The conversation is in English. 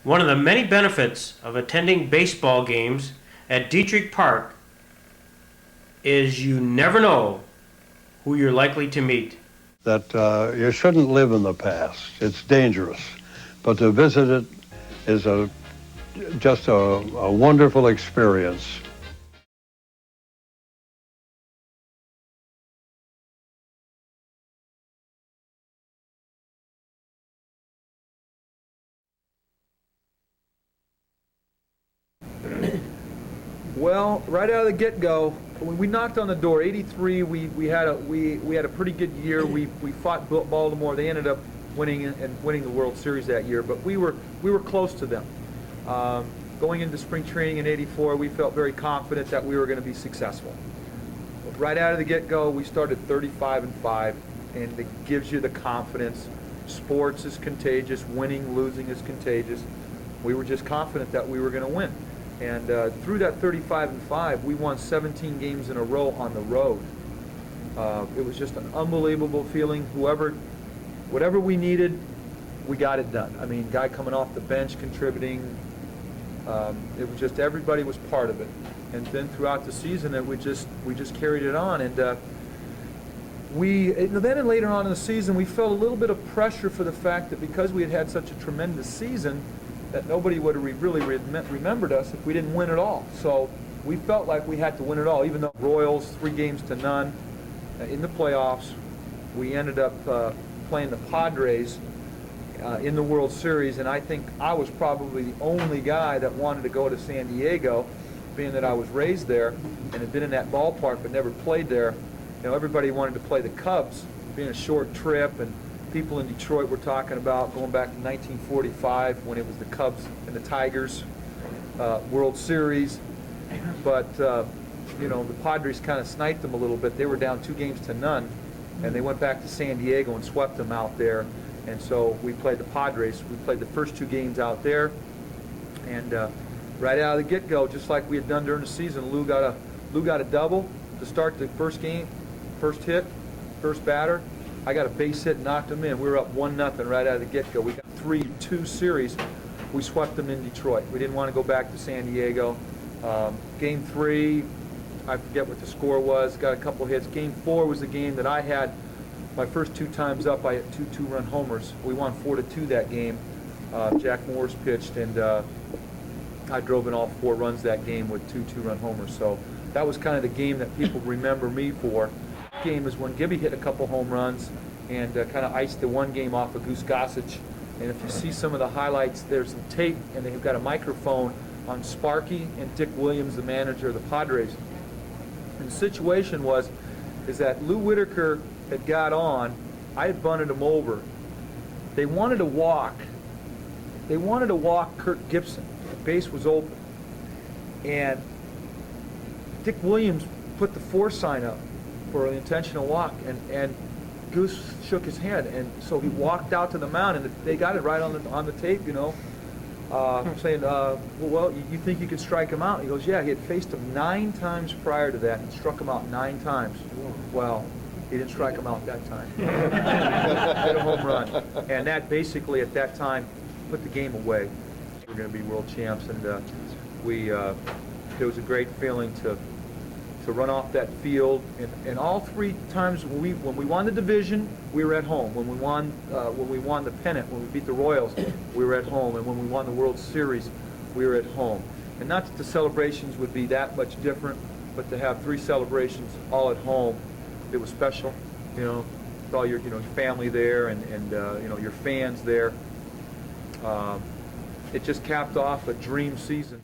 One of the many benefits of attending baseball games at Dietrich Park is you never know who you're likely to meet. That you shouldn't live in the past. It's dangerous. But to visit it is just a wonderful experience. Well, right out of the get-go, when we knocked on the door, '83, we had a pretty good year. We fought Baltimore. They ended up winning the World Series that year, but we were close to them. Going into spring training in '84, we felt very confident that we were going to be successful. Right out of the get-go, we started 35-5, and it gives you the confidence. Sports is contagious. Winning, losing is contagious. We were just confident that we were going to win. And through that 35-5, we won 17 games in a row on the road. It was just an unbelievable feeling. Whatever we needed, we got it done. I mean, guy coming off the bench contributing. It was just everybody was part of it. And then throughout the season, we just carried it on. And then and later on in the season, we felt a little bit of pressure for the fact that because we had had such a tremendous season, that nobody would have really remembered us if we didn't win it all. So we felt like we had to win it all, even though Royals 3-0 in the playoffs. We ended up playing the Padres in the World Series, and I think I was probably the only guy that wanted to go to San Diego, being that I was raised there and had been in that ballpark but never played there. You know, everybody wanted to play the Cubs, being a short trip, and people in Detroit were talking about going back to 1945 when it was the Cubs and the Tigers World Series. But, you know, the Padres kind of sniped them a little bit. They were down 2-0, and they went back to San Diego and swept them out there. And so we played the Padres. We played the first 2 games out there. And right out of the get-go, just like we had done during the season, Lou got a double to start the first game, first hit, first batter. I got a base hit and knocked them in. We were up 1-0 right out of the get-go. We got 3-2 series. We swept them in Detroit. We didn't want to go back to San Diego. Game 3, I forget what the score was, got a couple hits. Game 4 was the game that I had my first 2 times up. I hit 2 two-run homers. We won 4-2 that game. Jack Morris pitched, and I drove in all 4 runs that game with 2 two-run homers. So that was kind of the game that people remember me for. Game is when Gibby hit a couple home runs and kind of iced the one game off of Goose Gossage. And if you see some of the highlights, there's some tape, and they've got a microphone on Sparky and Dick Williams, the manager of the Padres. And the situation is that Lou Whitaker had got on. I had bunted him over. They wanted to walk. They wanted to walk Kirk Gibson. The base was open. And Dick Williams put the 4 sign up for an intentional walk, and Goose shook his head, and so he walked out to the mound, and they got it right on the tape, you know, saying, well, you think you could strike him out? He goes, yeah, he had faced him 9 times prior to that and struck him out 9 times. Well, he didn't strike him out that time. Hit a home run, and that basically at that time put the game away. We're going to be world champs, and it was a great feeling to run off that field, and all 3 times when we won the division, we were at home. When we won the pennant, when we beat the Royals, we were at home, and when we won the World Series, we were at home. And not that the celebrations would be that much different, but to have 3 celebrations all at home, it was special. You know, with all your family there and you know, your fans there. It just capped off a dream season.